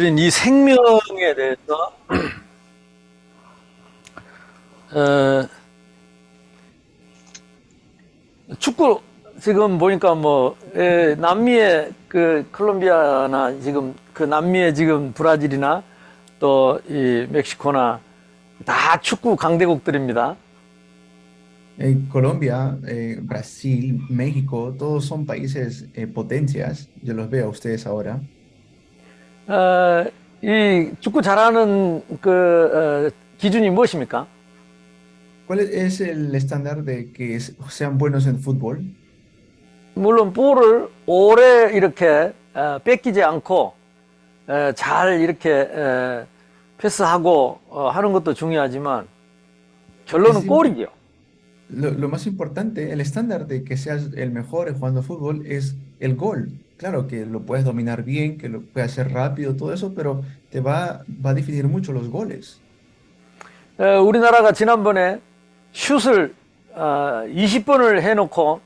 이 생명에 대해서 어, 축구 지금 보니까 남미의 그 콜롬비아나 지금 그 남미의 지금 브라질이나 또 이 멕시코나 다 축구 강대국들입니다. Colombia, Brasil, México, todos son países potencias. Yo los veo a ustedes ahora. 어, 이 축구 잘하는 기준이 무엇입니까? ¿Cuál es el estándar de que sean buenos en fútbol? 물론 볼을 오래 이렇게 뺏기지 않고 잘 이렇게 패스하고 하는 것도 중요하지만 결론은 Es im- 골이죠. lo más importante, el estándar de que seas el mejor jugando fútbol es el gol. Claro que lo puedes dominar bien, que lo puedes hacer rápido, todo eso, pero va a definir mucho los goles. 우리나라가 지난번에 슛을 20번을 해놓고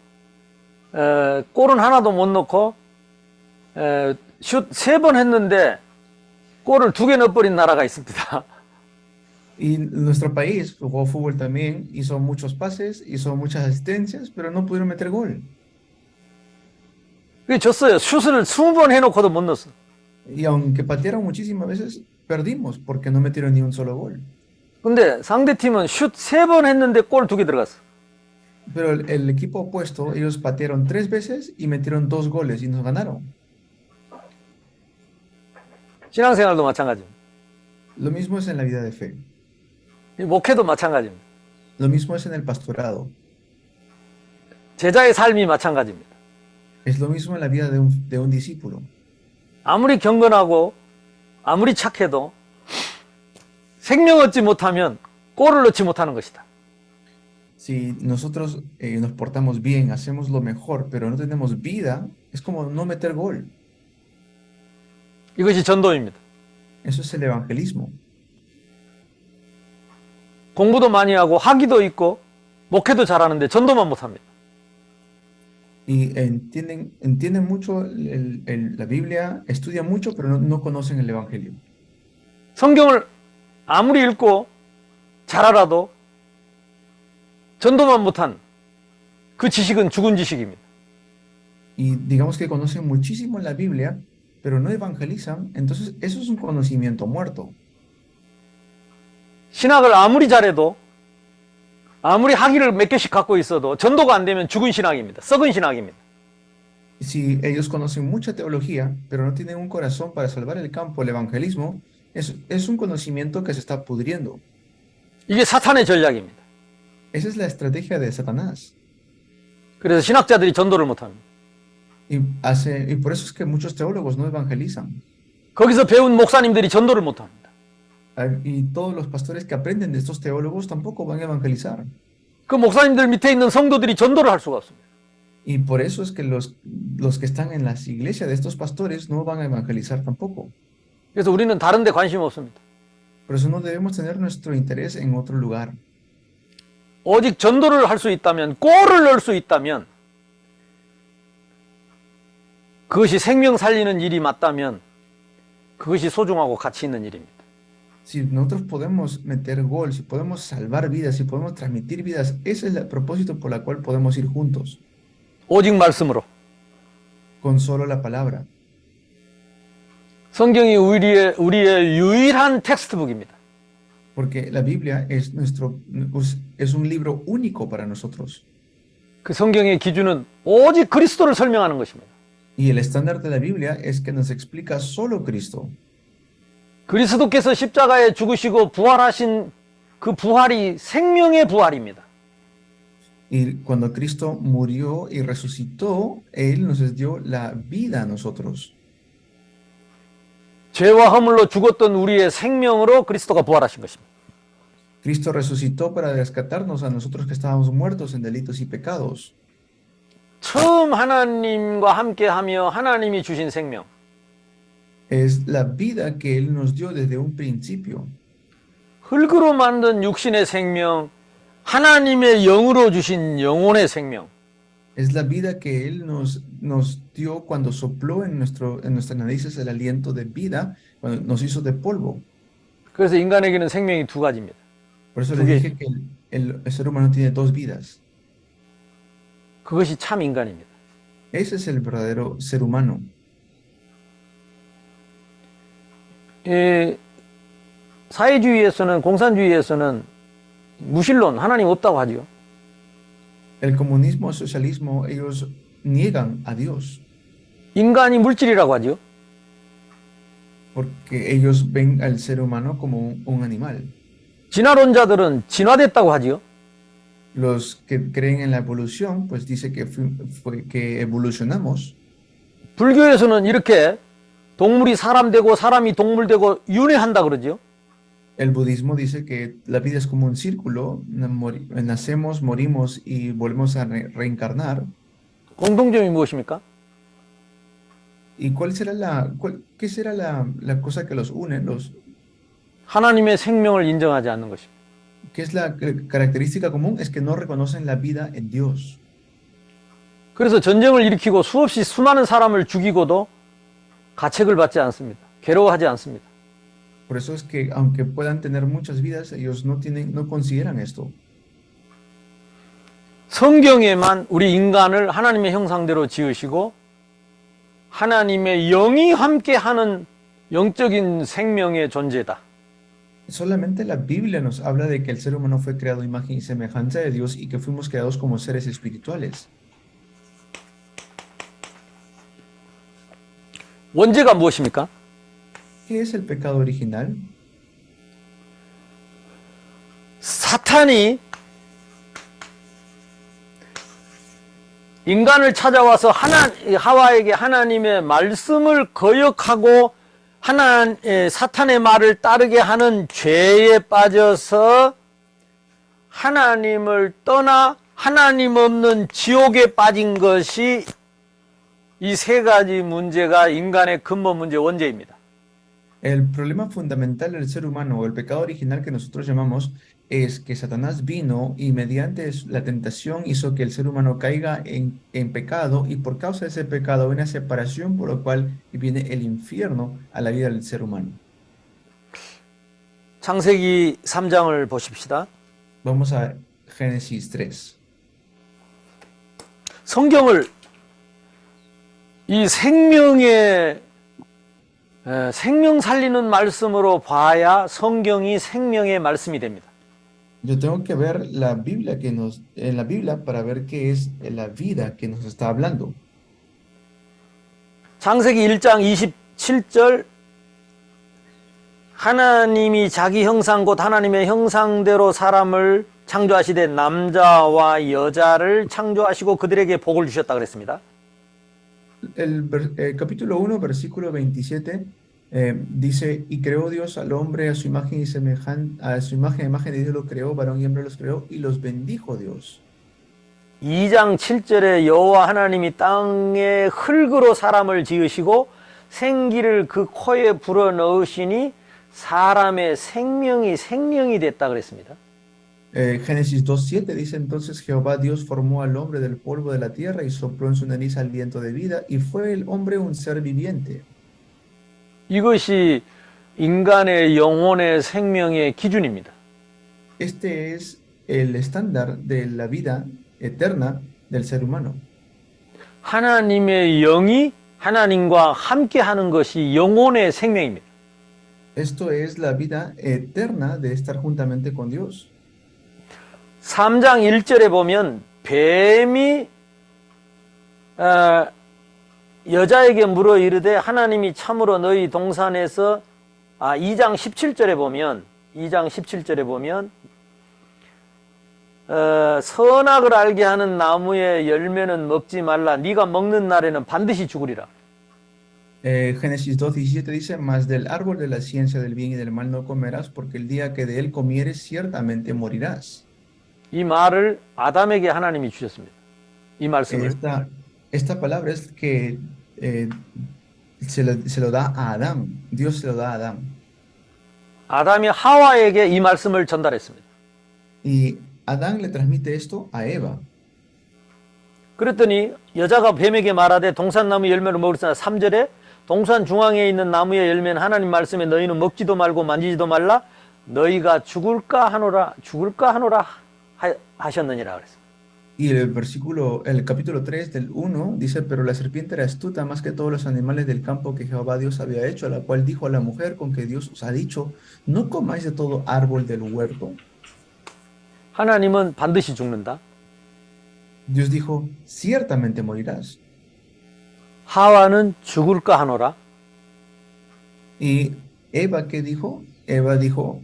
골은 하나도 못 넣고 슛 3번 했는데 골을 2개 넣어버린 나라가 있습니다. Y nuestro país jugó fútbol también, hizo muchos pases, hizo muchas asistencias, pero no pudieron meter gol. 그게 졌어요. 슛을 20번 해놓고도 못 넣었어. Y aunque patearon muchísimas veces, perdimos porque no metieron ni un solo gol. 근데 상대팀은 슛 3번 했는데 골 2개 들어갔어. Pero el equipo opuesto, ellos patearon 3 veces y metieron 2 goles y nos ganaron. 신앙생활도 마찬가지입니다. Lo mismo es en la vida de fe. 목회도 마찬가지입니다. Lo mismo es en el pastorado. 제자의 삶이 마찬가지입니다. Es lo mismo en la vida de un discípulo. 아무리 경건하고 아무리 착해도 생명 얻지 못하면 골을 넣지 못하는 것이다. Si nosotros nos portamos bien, hacemos lo mejor, pero no tenemos vida, es como no meter gol. 이것이 전도입니다. Eso es el evangelismo. 공부도 많이 하고 학위도 있고 목회도 잘하는데 전도만 못합니다. Y entienden mucho la Biblia, estudian mucho, pero no conocen el evangelio. 성경을 아무리 읽고 잘 알아도 전도만 못한 그 지식은 죽은 지식입니다. Y digamos que conocen muchísimo la Biblia, pero no evangelizan, entonces eso es un conocimiento muerto. 신학을 아무리 잘해도 아무리 학위를 몇 개씩 갖고 있어도 전도가 안 되면 죽은 신학입니다. 썩은 신학입니다. Si ellos conocen mucha teología, pero no tienen un corazón para salvar el campo, el evangelismo, es un conocimiento que se está pudriendo. 이게 사탄의 전략입니다. Esa es la estrategia de Satanás. 그래서 신학자들이 전도를 못합니다. Y por eso es que muchos teólogos no evangelizan. 거기서 배운 목사님들이 전도를 못합니다. Y todos los pastores que aprenden de estos teólogos tampoco van a evangelizar. 그 목사님들 밑에 있는 성도들이 전도를 할 수가 없습니다. Y por eso es que los que están en las iglesias de estos pastores no van a evangelizar tampoco. 그래서 우리는 다른 데 관심 없습니다. Por eso no debemos tener nuestro interés en otro lugar. 오직 전도를 할 수 있다면, 골을 넣을 수 있다면, 그것이 생명 살리는 일이 맞다면 그것이 소중하고 가치 있는 일입니다. Si nosotros podemos meter gol, si podemos salvar vidas, si podemos transmitir vidas, ese es el propósito por el cual podemos ir juntos, 오직 말씀으로. con solo la palabra. 성경이 우리의 유일한 텍스트북입니다. Porque la Biblia es un libro único para nosotros. 그 성경의 기준은 오직 그리스도를 설명하는 것입니다. Y el estándar de la Biblia es que nos explica solo Cristo. 그리스도께서 십자가에 죽으시고 부활하신 그 부활이 생명의 부활입니다. Y cuando Cristo murió y resucitó, Él nos dio la vida a nosotros. 죄와 허물로 죽었던 우리의 생명으로 그리스도가 부활하신 것입니다. Cristo resucitó para rescatarnos a nosotros que estábamos muertos en delitos y pecados. 처음 하나님과 함께하며 하나님이 주신 생명. Es la vida que Él nos dio desde un principio. 흙으로 만든 육신의 생명, 하나님의 영으로 주신 영혼의 생명. Es la vida que Él nos dio cuando sopló en nuestras narices el aliento de vida, cuando nos hizo de polvo. 그래서 인간에게는 생명이 두 가지입니다. Por eso 두 les 개. dije que el ser humano tiene dos vidas. 그것이 참 인간입니다. Ese es el verdadero ser humano. 사회주의에서는, 공산주의에서는 무신론, 하나님 없다고 하죠. El comunismo, el socialismo, ellos niegan a Dios 인간이 물질이라고 하죠. porque ellos ven al ser humano como un animal. 진화론자들은 진화됐다고 하죠. Los que creen en la evolución, pues dice que que evolucionamos. 불교에서는 이렇게 동물이 사람 되고 사람이 동물 되고 윤회한다 그러죠. El budismo dice que la vida es como un círculo, nacemos, morimos y volvemos a reencarnar. 공통점이 무엇입니까? ¿Y qué será la cosa que los une? 하나님의 생명을 인정하지 않는 것입니다. ¿Qué es la característica común? Es que no reconocen la vida en Dios. 그래서 전쟁을 일으키고 수없이 수많은 사람을 죽이고도 가책을 받지 않습니다. 괴로워하지 않습니다. Por eso es que aunque puedan tener muchas vidas, ellos no consideran esto. 성경에만 우리 인간을 하나님의 형상대로 지으시고 하나님의 영이 함께하는 영적인 생명의 존재다. Solamente la Biblia nos habla de que el ser humano fue creado a imagen y semejanza de Dios y que fuimos creados como seres espirituales. 원죄가 무엇입니까? ¿Qué es el pecado original? 사탄이 인간을 찾아와서 하와에게 하나님의 말씀을 거역하고 사탄의 말을 따르게 하는 죄에 빠져서 하나님을 떠나 하나님 없는 지옥에 빠진 것이 이 세 가지 문제가 인간의 근본 문제 원죄입니다. El problema fundamental del ser humano, o el pecado original que nosotros llamamos, es que Satanás vino y mediante la tentación hizo que el ser humano caiga en pecado y por causa de ese pecado hay una separación por lo cual viene el infierno a la vida del ser humano. 창세기 3장을 보십시다. Vamos a Génesis 3. 성경을 이 생명 살리는 말씀으로 봐야 성경이 생명의 말씀이 됩니다. Yo tengo que ver la Biblia en la Biblia para ver qué es la vida que nos está hablando. 창세기 1장 27절 하나님이 자기 형상 곧 하나님의 형상대로 사람을 창조하시되 남자와 여자를 창조하시고 그들에게 복을 주셨다 그랬습니다. El capítulo 1, versículo 27, dice, y creó Dios al hombre a su imagen y a su imagen de Dios lo creó, varón y hembra los creó, y los bendijo Dios. 2장 7절에 여호와 하나님이 땅에 흙으로 사람을 지으시고 생기를 그 코에 불어 넣으시니 사람의 생명이 됐다 그랬습니다. Génesis 2.7 dice entonces Jehová Dios formó al hombre del polvo de la tierra y sopló en su nariz aliento de vida y fue el hombre un ser viviente. 이것이 인간의 영혼의 생명의 기준입니다. Este es el estándar de la vida eterna del ser humano. 하나님의 영이 하나님과 함께하는 것이 영혼의 생명입니다. Esto es la vida eterna de estar juntamente con Dios. 3장 1절에 보면 뱀이 여자에게 물어 이르되 하나님이 참으로 너희 동산에서 2장 17절에 보면 선악을 알게 하는 나무의 열매는 먹지 말라 네가 먹는 날에는 반드시 죽으리라. Génesis 2.17 dice, mas del árbol de la ciencia del bien y del mal no comerás, porque el día que de él comieres ciertamente morirás. 이 말을 아담에게 하나님이 주셨습니다. 이 말씀을. Esta palabra es que se lo da a Adán. Dios se lo da a Adán. 아담이 하와에게 이 말씀을 전달했습니다. Y Adán le transmite esto a Eva. 그랬더니 여자가 뱀에게 말하되 동산나무 열매를 먹을지나 3절에 동산 중앙에 있는 나무의 열매는 하나님 말씀에 너희는 먹지도 말고 만지지도 말라 너희가 죽을까 하노라 하셨느니라 그랬어요. Y el capítulo 3 del 1 dice, pero la serpiente era astuta más que todos los animales del campo que Jehová Dios había hecho, a la cual dijo a la mujer con que Dios os ha dicho, no comáis de todo árbol del huerto. 하나님은 반드시 죽는다. Dios dijo, ciertamente morirás. 하와는 죽을까 하노라. Y Eva, ¿qué dijo? Eva dijo,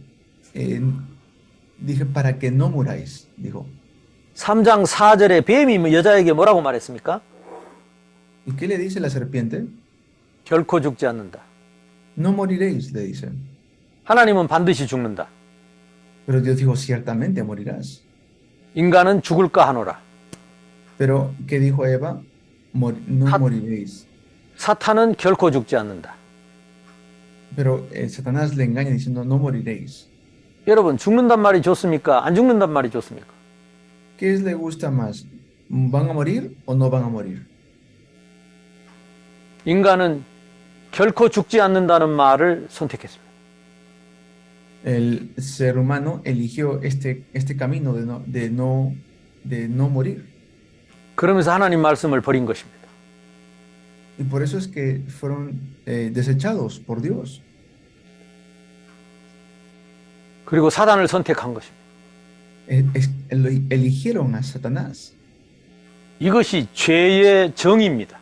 dije, para que no muráis, dijo. 3장 4절에 뱀이 여자에게 뭐라고 말했습니까? ¿Y qué le dice la serpiente? 결코 죽지 않는다. No moriréis, le dice. 하나님은 반드시 죽는다. Pero Dios dijo, ciertamente morirás. 인간은 죽을까 하노라. Pero, ¿qué dijo Eva? No moriréis. 사탄은 결코 죽지 않는다. Pero Satanás le engaña diciendo, no moriréis. 여러분, 죽는단 말이 좋습니까? 안 죽는단 말이 좋습니까? ¿Qué le gusta más? ¿Van a morir o no van a morir? 인간은 결코 죽지 않는다는 말을 선택했습니다. El ser humano eligió este camino de no morir. 그러면서 하나님 말씀을 버린 것입니다. Y por eso es que fueron desechados por Dios. 그리고 사단을 선택한 것입니다. Eligieron a Satanás. 이것이 죄의 정의입니다.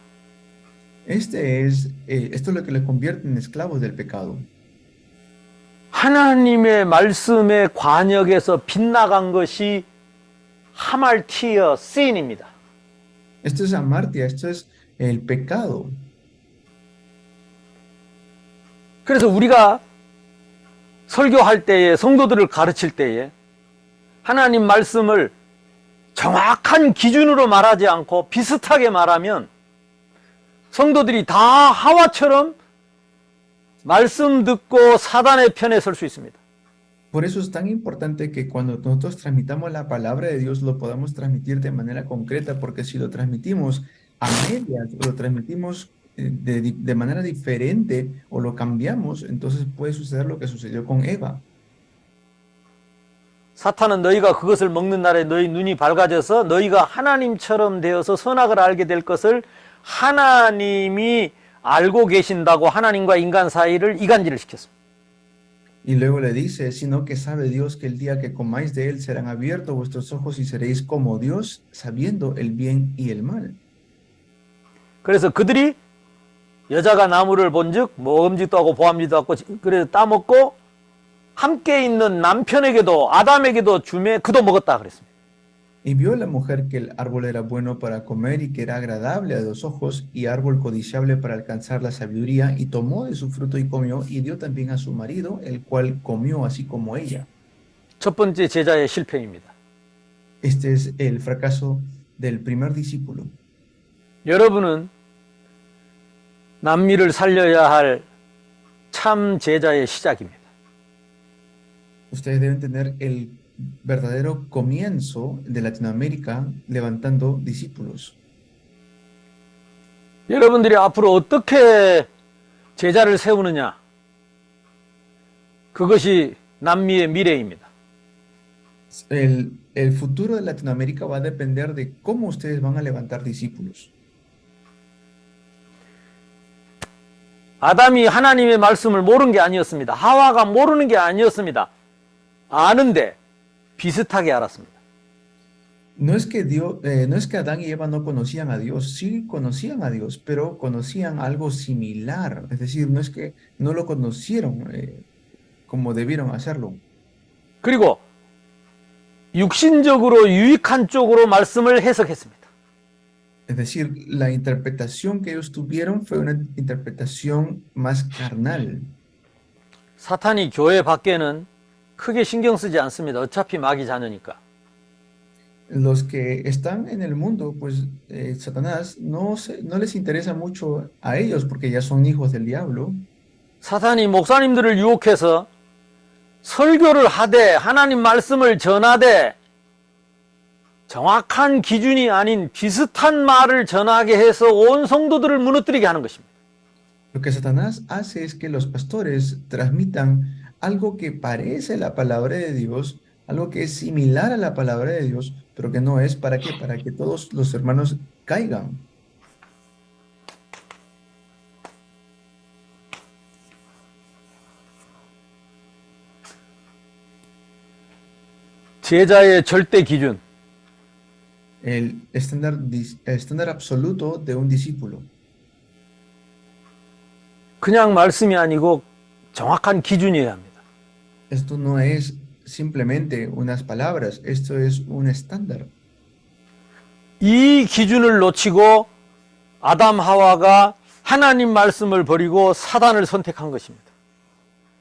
Esto es lo que les convierte en esclavos del pecado. 하나님의 말씀의 관역에서 빗나간 것이 하말티어 신입니다. Esto es amartia, esto es el pecado. 그래서 우리가 설교할 때에 성도들을 가르칠 때에 하나님 말씀을 정확한 기준으로 말하지 않고 비슷하게 말하면 성도들이 다 하와처럼 말씀 듣고 사단의 편에 설 수 있습니다. Por eso es tan importante que cuando nosotros transmitamos la palabra de Dios lo podamos transmitir de manera concreta, porque si lo transmitimos a medias o lo transmitimos de manera diferente o lo cambiamos, entonces puede suceder lo que sucedió con Eva. 사탄은 너희가 그것을 먹는 날에 너희 눈이 밝아져서 너희가 하나님처럼 되어서 선악을 알게 될 것을 하나님이 알고 계신다고 하나님과 인간 사이를 이간질을 시켰습니다. Y luego le dice, sino que sabe Dios que el día que comáis de él serán abiertos vuestros ojos y seréis como Dios, sabiendo el bien y el mal. 그래서 그들이 여자가 나무를 본즉 먹음직도 하고 보암직도 하고 그래서 따먹고 함께 있는 남편에게도 아담에게도 주매 그도 먹었다 그랬습니다. Y vio la mujer que el árbol era bueno para comer y que era agradable a los ojos y árbol codiciable para alcanzar la sabiduría, y tomó de su fruto y comió, y dio también a su marido, el cual comió así como ella. 첫 번째 제자의 실패입니다. Este es el fracaso del primer discípulo. 여러분은 남미를 살려야 할 참 제자의 시작입니다. Ustedes deben tener el verdadero comienzo de Latinoamérica levantando discípulos. 여러분들이 앞으로 어떻게 제자를 세우느냐, 그것이 남미의 미래입니다. El futuro de Latinoamérica va a depender de cómo ustedes van a levantar discípulos. 아담이 하나님의 말씀을 모르는 게 아니었습니다. 하와가 모르는 게 아니었습니다. 아는데 비슷하게 알았습니다. No es que Adán y Eva no conocían a Dios, sí conocían a Dios, pero conocían algo similar. Es decir, no es que no lo conocieron como debieron hacerlo. 그리고 육신적으로 유익한 쪽으로 말씀을 해석했습니다. Es decir, la interpretación que ellos tuvieron fue una interpretación más carnal. 사탄이 교회 밖에는 크게 신경 쓰지 않습니다. 어차피 마귀 자녀니까. Los que están en el mundo, pues Satanás no les interesa mucho a ellos porque ya son hijos del diablo. 사탄이 목사님들을 유혹해서 설교를 하되 하나님 말씀을 전하되 정확한 기준이 아닌 비슷한 말을 전하게 해서 온 성도들을 무너뜨리게 하는 것입니다. Lo que Satanás hace es que los pastores transmitan algo que parece la palabra de Dios, algo que es similar a la palabra de Dios, pero que no es. ¿Para qué? Para que todos los hermanos caigan. 제자의 절대 기준. El estándar absoluto de un discípulo. 그냥 말씀이 아니고 정확한 기준이어야 합니다. Esto no es simplemente unas palabras, esto es un estándar. 이 기준을 놓치고 아담 하와가 하나님 말씀을 버리고 사단을 선택한 것입니다.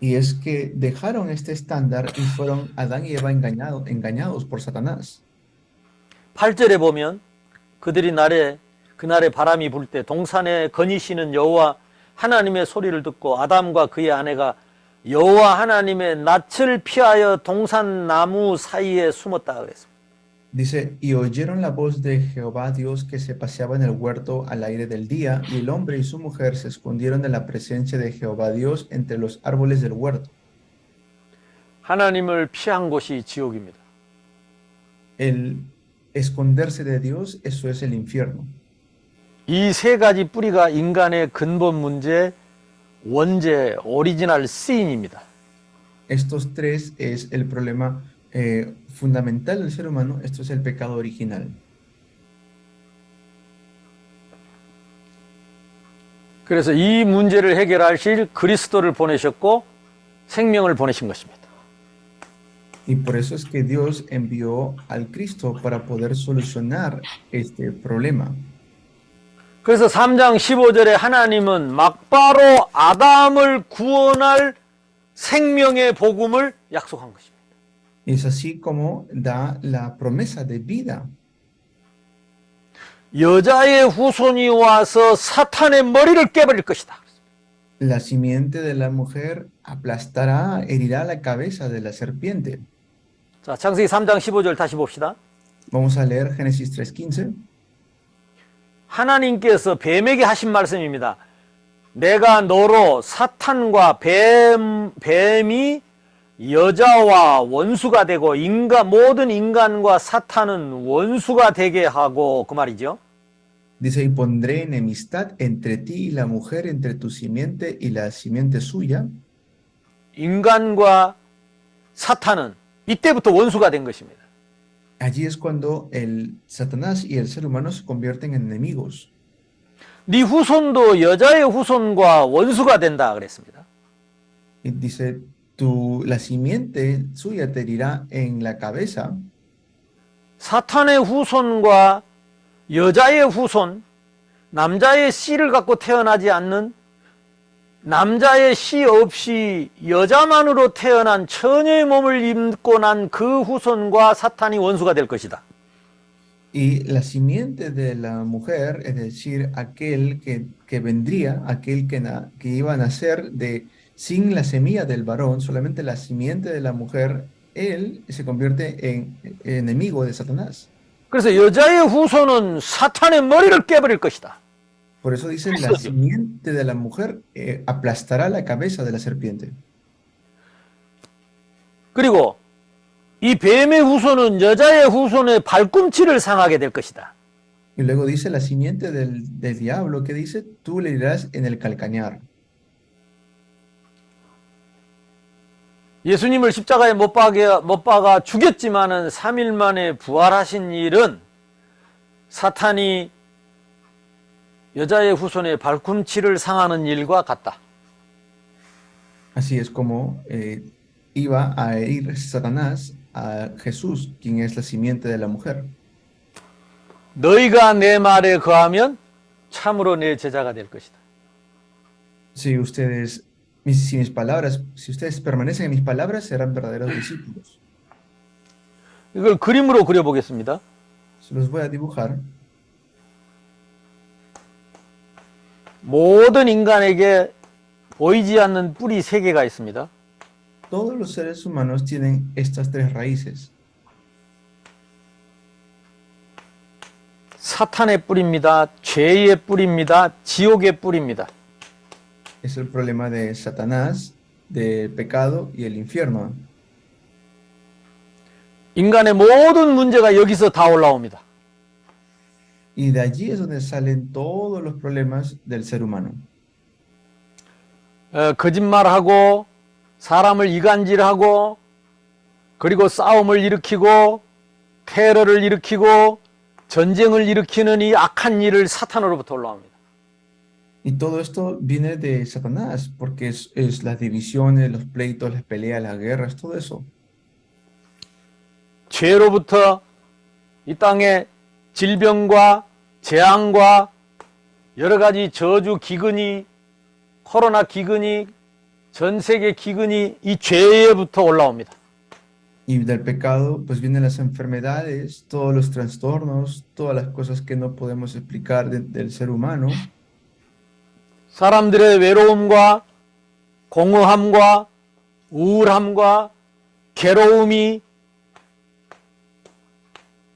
Y es que dejaron este estándar y fueron Adán y Eva engañados por Satanás. 8절에 보면 그들이 그날에 바람이 불 때 동산에 거니시는 여호와 하나님의 소리를 듣고 아담과 그의 아내가 여호와 하나님의 낯을 피하여 동산 나무 사이에 숨었다 그랬습니다. Dice, y oyeron la voz de Jehová Dios que se paseaba en el huerto al aire del día, y el hombre y su mujer se escondieron de la presencia de Jehová Dios entre los árboles del huerto. 하나님을 피한 곳이 지옥입니다. El esconderse de Dios, eso es el infierno. 이 세 가지 뿌리가 인간의 근본 문제, 원죄, 오리지널 시인입니다. Estos tres es el problema fundamental del ser humano, esto es el pecado original. 그래서 이 문제를 해결하실 그리스도를 보내셨고 생명을 보내신 것입니다. Y por eso es que Dios envió al Cristo para poder solucionar este problema. 그래서 3장 15절에 하나님은 막바로 아담을 구원할 생명의 복음을 약속한 것입니다. Es así como da la promesa de vida. 여자의 후손이 와서 사탄의 머리를 깨버릴 것이다. La simiente de la mujer aplastará, herirá la cabeza de la serpiente. 자, 창세기 3장 15절 다시 봅시다. Vamos a leer Génesis 3:15. 하나님께서 뱀에게 하신 말씀입니다. 내가 너로 사탄과 뱀이 여자와 원수가 되고 모든 인간과 사탄은 원수가 되게 하고 그 말이죠. Dice, y pondré enemistad entre ti y la mujer, entre tu simiente y la simiente suya. 인간과 사탄은 이때부터 원수가 된 것입니다. Allí es cuando el Satanás y el ser humano se convierten en enemigos. 네 후손도 여자의 후손과 원수가 된다 그랬습니다. Y dice, la simiente suya te herirá en la cabeza. 사탄의 후손과 여자의 후손, 남자의 씨를 갖고 태어나지 않는 남자의 씨 없이 여자만으로 태어난 처녀의 몸을 입고 난 그 후손과 사탄이 원수가 될 것이다. Y la simiente de la mujer, es decir, aquel que vendría, aquel que iba a nacer sin la semilla del varón, solamente la simiente de la mujer, él se convierte en enemigo de Satanás. 그래서 여자의 후손은 사탄의 머리를 깨버릴 것이다. Por eso dice, la simiente de la mujer aplastará la cabeza de la serpiente. 그리고 이 뱀의 후손은 여자의 후손의 발꿈치를 상하게 될 것이다. Y luego dice la simiente del diablo, que dice, tú le irás en el calcañar. 예수님을 십자가에 못 박아 죽였지만은 3일 만에 부활하신 일은 사탄이 여자의 후손의 발꿈치를 상하는 일과 같다. Así es como iba a herir Satanás a Jesús, quien es la simiente de la mujer. 너희가 내 말에 거하면 참으로 내 제자가 될 것이다. Si ustedes permanecen en mis palabras, serán verdaderos discípulos. 이걸 그림으로 그려보겠습니다. Se los voy a dibujar. 모든 인간에게 보이지 않는 뿌리 3개가 있습니다. Todos los seres humanos tienen estas tres raíces. 사탄의 뿌리입니다. 죄의 뿌리입니다. 지옥의 뿌리입니다. Es el problema de Satanás, del pecado y el infierno. 인간의 모든 문제가 여기서 다 올라옵니다. Y de allí es donde salen todos los problemas del ser humano. 거짓말하고 사람을 이간질하고 그리고 싸움을 일으키고 테러를 일으키고 전쟁을 일으키는 이 악한 일을 사탄으로부터 올라옵니다. Y todo esto viene de Satanás, porque es las divisiones, los pleitos, las peleas, las guerras, todo eso. 죄로부터 이 땅에 질병과 재앙과 여러 가지 저주 기근이 코로나 기근이 전 세계 기근이 이 죄에부터 올라옵니다. Y del pecado, pues vienen las enfermedades, todos los trastornos, todas las cosas que no podemos explicar del ser humano. 사람들의 외로움과 공허함과 우울함과 괴로움이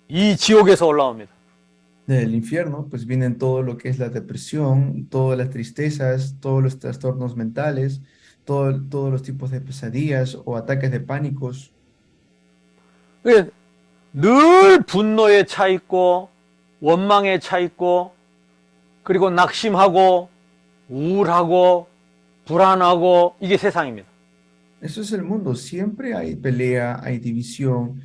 이 지옥에서 올라옵니다. Del infierno, pues vienen todo lo que es la depresión, todas las tristezas, todos los trastornos mentales, todos los tipos de pesadillas o ataques de pánicos. 늘 분노에 차 있고 원망에 차 있고 그리고 낙심하고 우울하고 불안하고 이게 세상입니다. Eso es el mundo. Siempre hay pelea, hay división,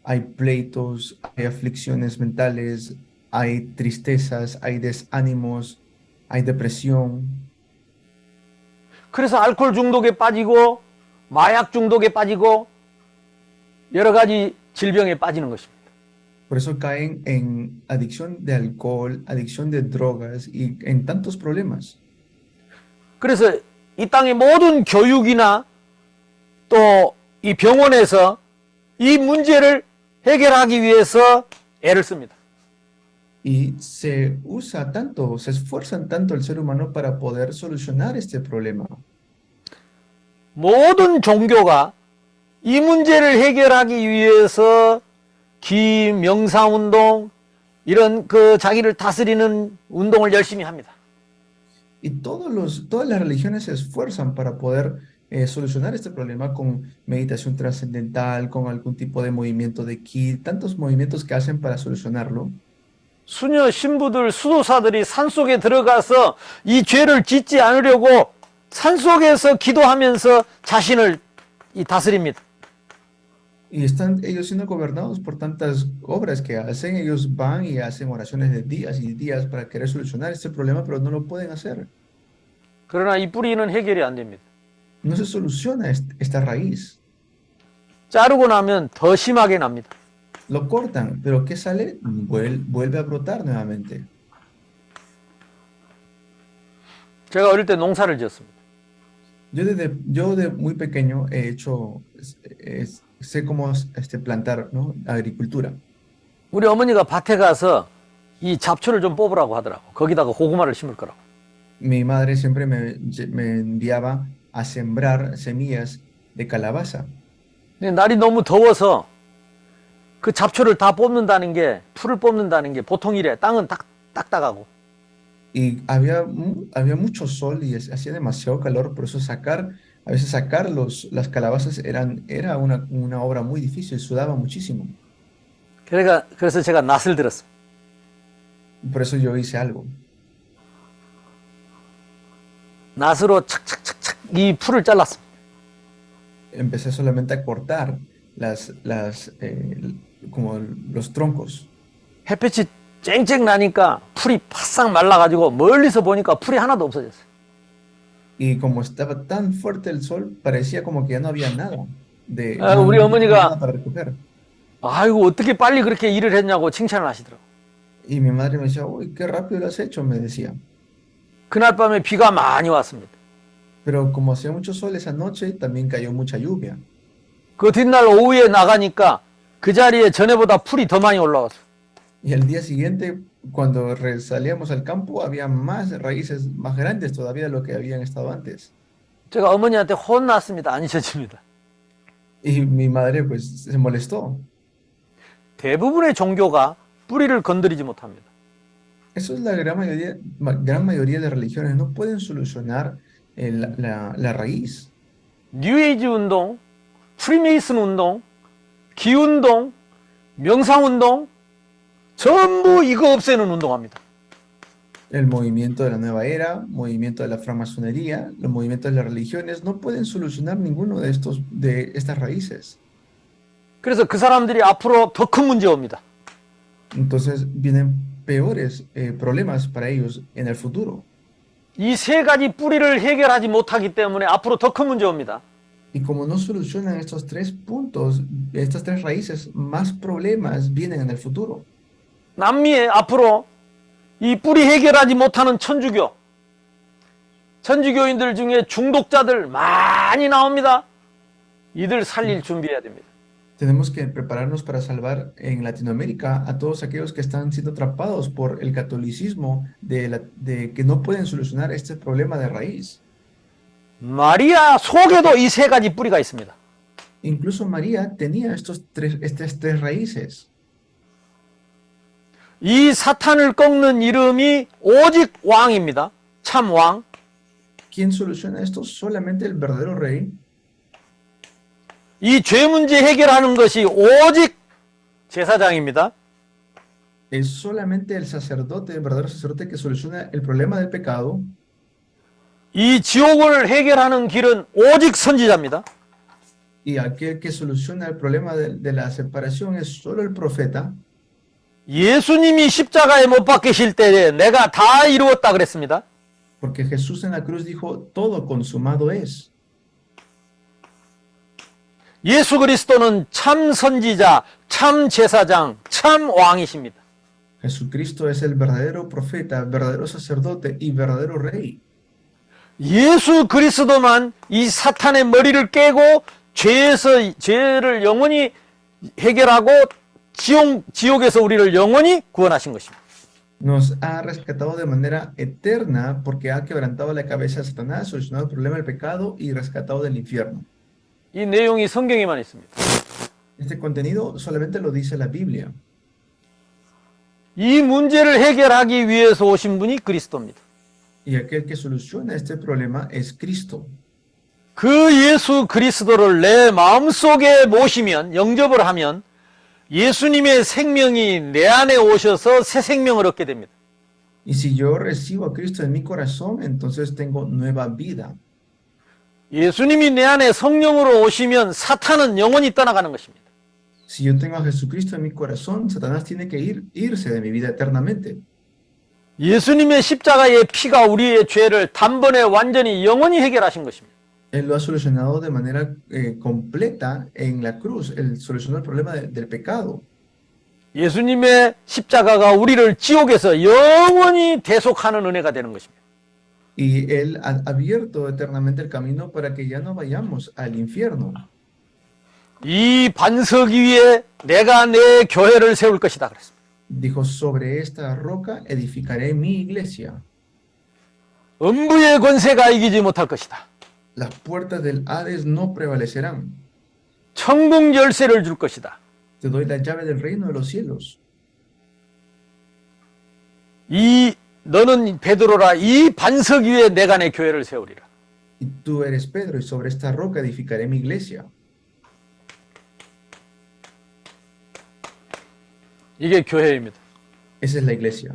hay pleitos, hay aflicciones mentales, hay tristezas, hay desánimos, hay depresión. 그래서 알코올 중독에 빠지고 마약 중독에 빠지고 여러 가지 질병에 빠지는 것입니다. Por eso caen en adicción de alcohol, adicción de drogas y en tantos problemas. 그래서 이 땅의 모든 교육이나 또 이 병원에서 이 문제를 해결하기 위해서 애를 씁니다. Y se usa tanto, se esfuerzan tanto el ser humano para poder solucionar este problema. 모든 종교가 이 문제를 해결하기 위해서 기, 명상운동 이런 자기를 다스리는 운동을 열심히 합니다. Y todas las religiones se esfuerzan para poder solucionar este problema con meditación trascendental, con algún tipo de movimiento de ki, tantos movimientos que hacen para solucionarlo. 수녀 신부들, 수도사들이 산속에 들어가서 이 죄를 짓지 않으려고 산속에서 기도하면서 자신을 다스립니다. Y están ellos siendo gobernados por tantas obras que hacen. Ellos van y hacen oraciones de días y días para querer solucionar este problema, pero no lo pueden hacer. 그러나 이 뿌리는 해결이 안 됩니다. No se soluciona esta raíz. 자르고 나면 더 심하게 납니다. Lo cortan, pero ¿qué sale? Vuelve a brotar nuevamente. 제가 어릴 때 농사를 지었습니다. Yo de muy pequeño he hecho, sé cómo plantar, ¿no? Agricultura. 우리 어머니가 밭에 가서 이 잡초를 좀 뽑으라고 하더라고. 거기다가 고구마를 심을 거라고. Mi madre siempre me enviaba a sembrar semillas de calabaza. 근데 날이 너무 더워서 그 잡초를 다 뽑는다는 게, 풀을 뽑는다는 게 보통 일이에요. 땅은 딱딱하고. Y había mucho sol y hacía demasiado calor, por eso a veces sacar las calabazas era una obra muy difícil, sudaba muchísimo. 그래서 제가 낫을 들었습니다. Por eso yo hice algo. 낫으로 착착착착 이 풀을 잘랐습니다. Empecé solamente a cortar como los troncos. 햇빛이 쨍쨍 나니까 풀이 바싹 말라가지고 멀리서 보니까 풀이 하나도 없어졌어요. Y como estaba tan fuerte el sol, parecía como que ya no había nada 우리 어머니가 para recoger. 아이고 어떻게 빨리 그렇게 일을 했냐고 칭찬을 하시더라고요. Y mi madre me decía, uy, qué rápido lo has hecho, me decía. 그날 밤에 비가 많이 왔습니다. Pero como hacía mucho sol esa noche, también cayó mucha lluvia. 그 뒷날 오후에 나가니까 그 자리에 전에보다 풀이 더 많이 올라왔어요. Y al día siguiente, cuando salíamos al campo, había más raíces más grandes todavía de lo que habían estado antes. 제가 어머니한테 혼났습니다. 안 잊혀집니다. Y mi madre pues se molestó. 대부분의 종교가 뿌리를 건드리지 못합니다. Eso es la gran mayoría de religiones. No pueden solucionar la raíz. 뉴에이지 운동, 프리메이슨 운동, 기운동, 명상운동, 전부 이거 없애는 운동합니다. El movimiento de la nueva era, movimiento de la francmasonería, los movimientos de las religiones no pueden solucionar ninguno de estas raíces. 그래서 그 사람들이 앞으로 더 큰 문제 옵니다. Entonces vienen peores problemas para ellos en el futuro. 이 세 가지 뿌리를 해결하지 못하기 때문에 앞으로 더 큰 문제 옵니다. Y como no solucionan estos tres puntos, estas tres raíces, más problemas vienen en el futuro. 남미에 앞으로 이 뿌리 해결하지 못하는 천주교인들 중에 중독자들 많이 나옵니다. 이들 살릴 준비해야 됩니다. Tenemos que prepararnos para salvar en Latinoamérica a todos aquellos que están siendo atrapados por el catolicismo de que no pueden solucionar este problema de raíz. 마리아 속에도 이 세 가지 뿌리가 있습니다. Incluso María tenía estas tres raíces. 이 사탄을 꺾는 이름이 오직 왕입니다. 참 왕. ¿Quién soluciona esto? Solamente el verdadero rey. 이 죄 문제 해결하는 것이 오직 제사장입니다. Es solamente el verdadero sacerdote que soluciona el problema del pecado. 이 지옥을 해결하는 길은 오직 선지자입니다. Y aquel que soluciona el problema de la separación es solo el profeta. 예수님이 십자가에 못 박히실 때 내가 다 이루었다 그랬습니다. Porque Jesús en la cruz dijo, todo consumado es. 예수 그리스도는 참 선지자, 참 제사장, 참 왕이십니다. Jesucristo es el verdadero profeta, verdadero sacerdote y verdadero rey. 예수 그리스도만 이 사탄의 머리를 깨고 죄를 영원히 해결하고 지옥에서 우리를 영원히 구원하신 것입니다. Nos ha rescatado de manera eterna porque ha quebrantado la cabeza de Satanás, solucionado el problema del pecado y rescatado del infierno. 이 내용이 성경에만 있습니다. Este contenido solamente lo dice la Biblia. 이 문제를 해결하기 위해서 오신 분이 그리스도입니다. Y aquel que soluciona este problema es Cristo. 그 예수 그리스도를 내 마음속에 모시면, 영접을 하면 예수님의 생명이 내 안에 오셔서 새 생명을 얻게 됩니다. Y si yo recibo a Cristo en mi corazón, entonces tengo nueva vida. 예수님이 내 안에 성령으로 오시면 사탄은 영원히 떠나가는 것입니다. Si yo tengo a Jesucristo en mi corazón, Satanás tiene que irse de mi vida eternamente. 예수님의 십자가의 피가 우리의 죄를 단번에 완전히 영원히 해결하신 것입니다. Él lo ha solucionado de manera completa en la cruz. Él solucionó el problema del pecado. 예수님의 십자가가 우리를 지옥에서 영원히 대속하는 은혜가 되는 것입니다. Y Él ha abierto eternamente el camino para que ya no vayamos al infierno. 이 반석 위에 내가 내 교회를 세울 것이다 그랬습니다. Dijo, sobre esta roca edificaré mi iglesia. 음부의 권세가 이기지 못할 것이다. Las puertas del Hades no prevalecerán. 천국 열쇠를 줄 것이다. Te doy la llave del reino de los cielos. 너는 베드로라 이 반석 위에 내가 내 교회를 세우리라. Y tú eres Pedro, y sobre esta roca edificaré mi iglesia. 이게 교회입니다. Esa es la iglesia.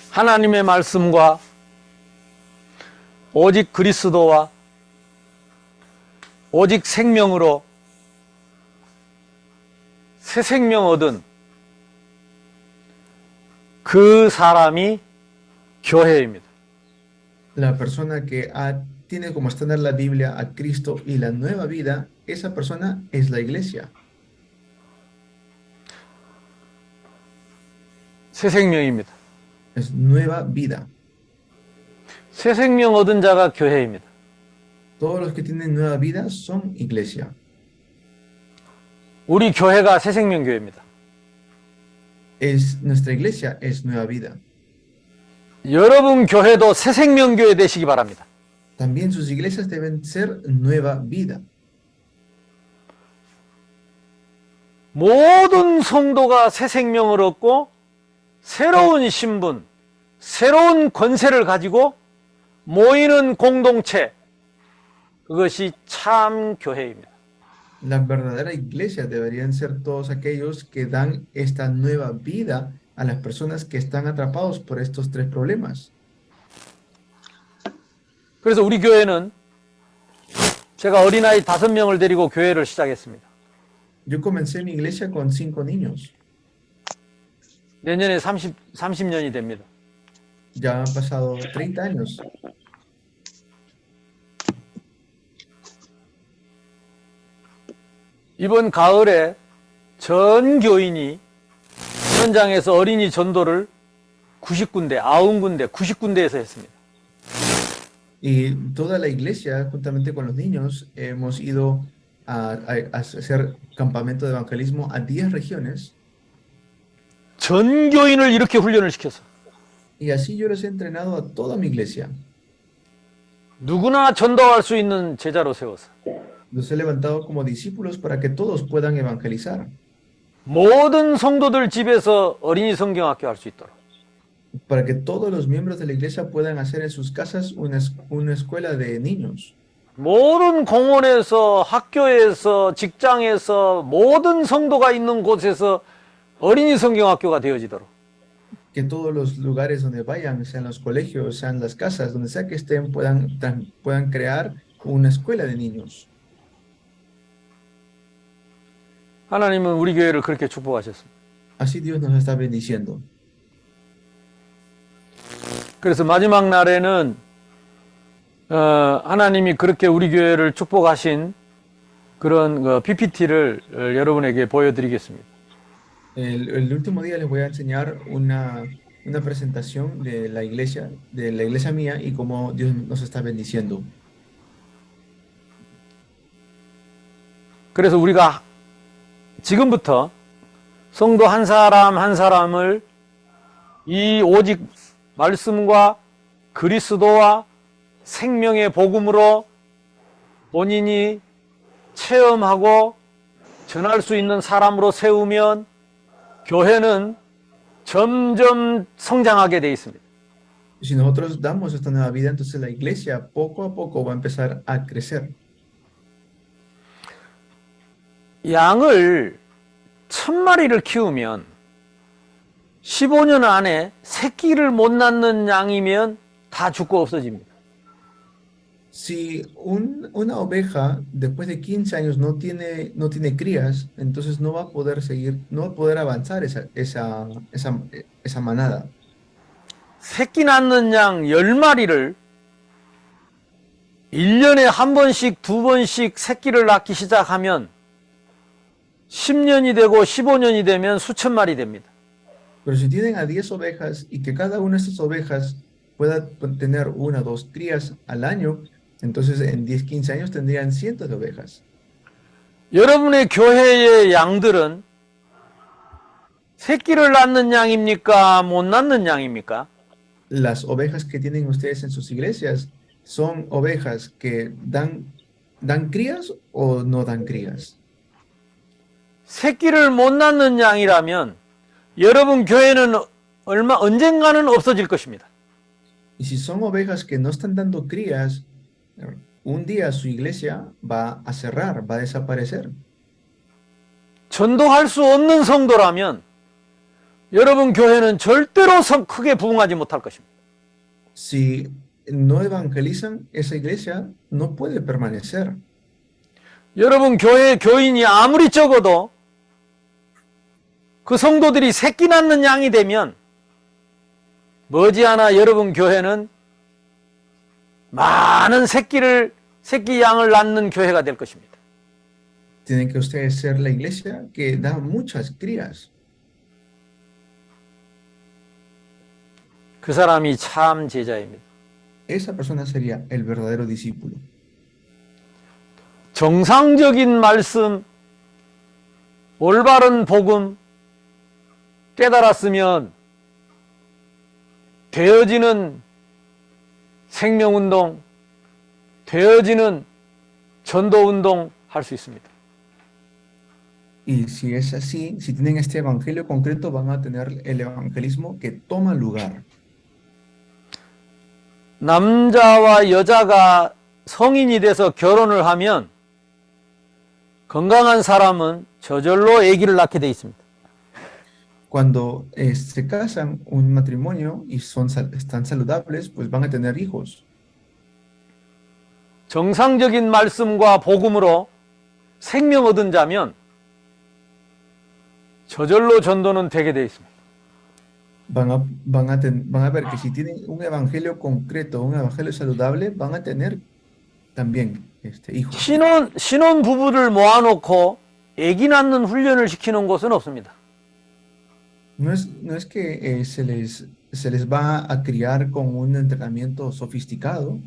하나님의 말씀과 오직 그리스도와 오직 생명으로 새 생명 얻은 그 사람이 교회입니다. La persona que tiene como estándar la Biblia, a Cristo y la nueva vida, esa persona es la iglesia. 새 생명입니다. Es nueva vida. 새 생명 얻은 자가 교회입니다. Todos los que tienen nueva vida son iglesia. 우리 교회가 새 생명 교회입니다. Nuestra iglesia es nueva vida. 여러분 교회도 새 생명교회 되시기 바랍니다. También sus iglesias deben ser nueva vida. 모든 성도가 새 생명을 얻고 새로운 신분, 새로운 권세를 가지고 모이는 공동체, 그것이 참 교회입니다. La verdadera iglesia deberían ser todos aquellos que dan esta nueva vida a las personas que están atrapados por estos tres problemas. 그래서 우리 교회는 제가 어린아이 5명을 데리고 교회를 시작했습니다. Yo comencé mi iglesia con 5 niños. 내년에 30년이 됩니다. Ya han pasado 30 años. 이번 가을에 전 교인이 현장에서 어린이 전도를 90군데, 90군데, 90군데에서 했습니다. Y toda la iglesia, juntamente con los niños, hemos ido a hacer campamento de evangelismo a 10 regiones. 전 교인을 이렇게 훈련을 시켜서 Y así yo les he entrenado a toda mi iglesia. 누구나 전도할 수 있는 제자로 세워서 Los he levantado como discípulos para que todos puedan evangelizar. 모든 성도들 집에서 어린이 성경학교 할 수 있도록 Para que todos los miembros de la iglesia puedan hacer en sus casas una escuela de niños. 모든 공원에서 학교에서 직장에서 모든 성도가 있는 곳에서 어린이 성경학교가 되어지도록 Que todos los lugares donde vayan, sean los colegios, sean las casas, donde sea que estén, puedan crear una escuela de niños. 하나님은 우리 교회를 그렇게 축복하셨습니다. Así Dios nos está bendiciendo. 그래서 마지막 날에는 하나님이 그렇게 우리 교회를 축복하신 그런 PPT를 여러분에게 보여드리겠습니다. El último día les voy a enseñar una presentación de la iglesia mía y cómo Dios nos está bendiciendo. 그래서 우리가 지금부터 성도 한 사람 한 사람을 이 오직 말씀과 그리스도와 생명의 복음으로 본인이 체험하고 전할 수 있는 사람으로 세우면 교회는 점점 성장하게 돼 있습니다. Si nosotros damos esta nueva vida, entonces la iglesia poco a poco va a empezar a crecer. 양을 1000마리를 키우면 15년 안에 새끼를 못 낳는 양이면 다 죽고 없어집니다. Si una oveja después de 15 años no tiene crías, entonces no va a poder no va a poder avanzar esa manada. 새끼 낳는 양 10마리를 1년에 한 번씩, 두 번씩 새끼를 낳기 시작하면 10년이 되고 15년이 되면 수천 마리 됩니다. Pero si tienen a 10 ovejas y que cada una de estas ovejas pueda tener 1 o 2 crías al año, entonces en 10, 15 años tendrían cientos de ovejas. 여러분의 교회의 양들은 새끼를 낳는 양입니까? 못 낳는 양입니까? Las ovejas que tienen ustedes en sus iglesias son ovejas que dan crías o no dan crías. 새끼를 못 낳는 양이라면 여러분 교회는 언젠가는 없어질 것입니다. Y si son ovejas que no están dando crías, un día su iglesia va a cerrar, va a desaparecer. 전도할 수 없는 성도라면 여러분 교회는 절대로 크게 부흥하지 못할 것입니다. Si no evangelizan, esa iglesia no puede permanecer. 여러분 교회 교인이 아무리 적어도 그 성도들이 새끼 낳는 양이 되면 머지않아 여러분 교회는 많은 새끼 양을 낳는 교회가 될 것입니다. Tienen que ustedes ser la iglesia que da muchas crías. 그 사람이 참 제자입니다. Esa persona sería el verdadero discípulo. 정상적인 말씀, 올바른 복음, 깨달았으면 되어지는 생명운동, 되어지는 전도운동 할 수 있습니다. Y si es así, si tienen este evangelio concreto, van a tener el evangelismo que toma lugar. 남자와 여자가 성인이 돼서 결혼을 하면 건강한 사람은 저절로 아기를 낳게 돼 있습니다. Cuando se casan un matrimonio y están saludables, pues van a tener hijos. 정상적인 말씀과 복음으로 생명 얻은 자면 저절로 전도는 되게 돼 있습니다. Van a ver que si tienen un evangelio concreto, un evangelio saludable, van a tener también hijos. 신혼 부부를 모아놓고 아기 낳는 훈련을 시키는 곳은 없습니다. No es que se les va a criar con un entrenamiento sofisticado,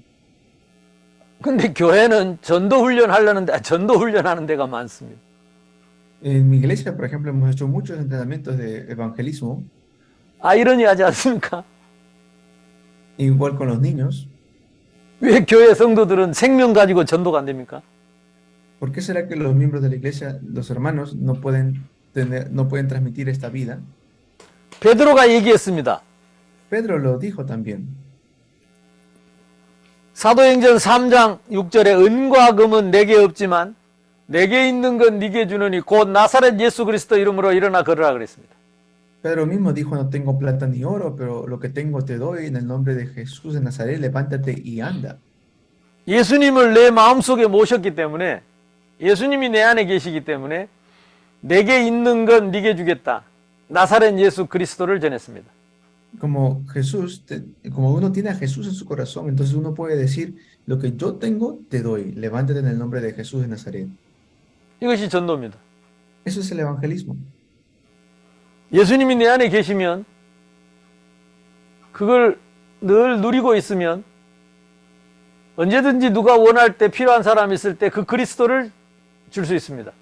근데 교회는 전도 훈련하는 데가 많습니다. En mi iglesia, por ejemplo, hemos hecho muchos entrenamientos de evangelismo, 아이러니하지 않습니까? igual con los niños. 왜 교회 성도들은 생명 가지고 전도가 안 됩니까? ¿Por qué será que los miembros de la iglesia, los hermanos, no pueden transmitir esta vida? 베드로가 얘기했습니다. Pedro lo dijo también. 사도행전 3장 6절에 은과 금은 내게 없지만 내게 있는 건 네게 주느니 곧 나사렛 예수 그리스도 이름으로 일어나 걸으라 그랬습니다. Pedro mismo dijo, no tengo plata ni oro, pero lo que tengo te doy en el nombre de Jesús de Nazaret, levántate y anda. 예수님을 내 마음속에 모셨기 때문에 예수님이 내 안에 계시기 때문에 내게 있는 건 네게 주겠다. 나사렛 예수 그리스도를 전했습니다. Como como uno tiene a Jesús en su corazón, entonces uno puede decir, lo que yo tengo te doy, levántate en el nombre de Jesús de Nazaret. 이것이 전도입니다. Eso es el evangelismo. 예수님이 내 안에 계시면 그걸 늘 누리고 있으면 언제든지 누가 원할 때 필요한 사람이 있을 때 그 그리스도를 줄 수 있습니다.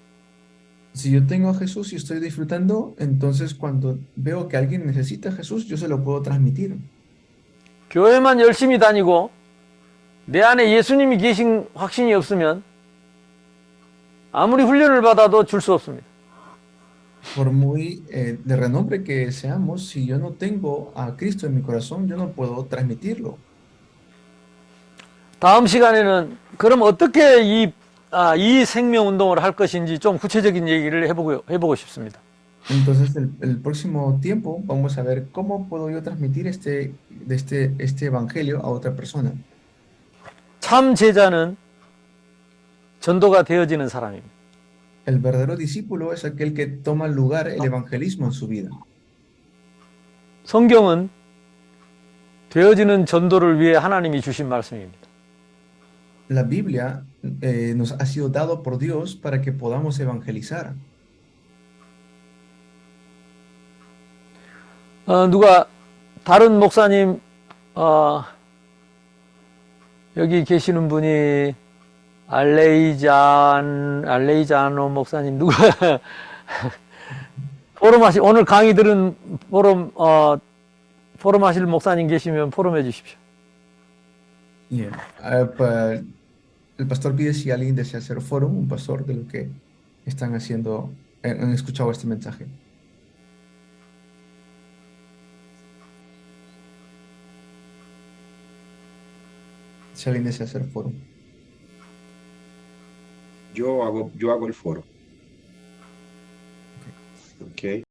Si yo tengo a Jesús y estoy disfrutando, entonces cuando veo que alguien necesita a Jesús, yo se lo puedo transmitir. 교회만 열심히 다니고 내 안에 예수님이 계신 확신이 없으면 아무리 훈련을 받아도 줄 수 없습니다. Por muy de renombre que seamos, si yo no tengo a Cristo en mi corazón, yo no puedo transmitirlo. 다음 시간에는 그럼 어떻게 이 생명 운동을 할 것인지 좀 구체적인 얘기를 해보고 싶습니다. Entonces, el próximo tiempo vamos a ver cómo puedo yo transmitir este evangelio a otra persona. 참 제자는 전도가 되어지는 사람입니다. El verdadero discípulo es aquel que toma lugar el evangelismo en su vida. 성경은 되어지는 전도를 위해 하나님이 주신 말씀입니다. La Biblia nos ha sido dado por Dios para que podamos evangelizar. 누가 다른 목사님 여기 계시는 분이 알레이자노 목사님 누가 오늘 강의 들은 포럼 하실 목사님 계시면 포럼해 주십시오. Bien. El pastor pide si alguien desea hacer foro, un pastor de lo que están haciendo, han escuchado este mensaje. Si alguien desea hacer foro. Yo hago el foro. Ok.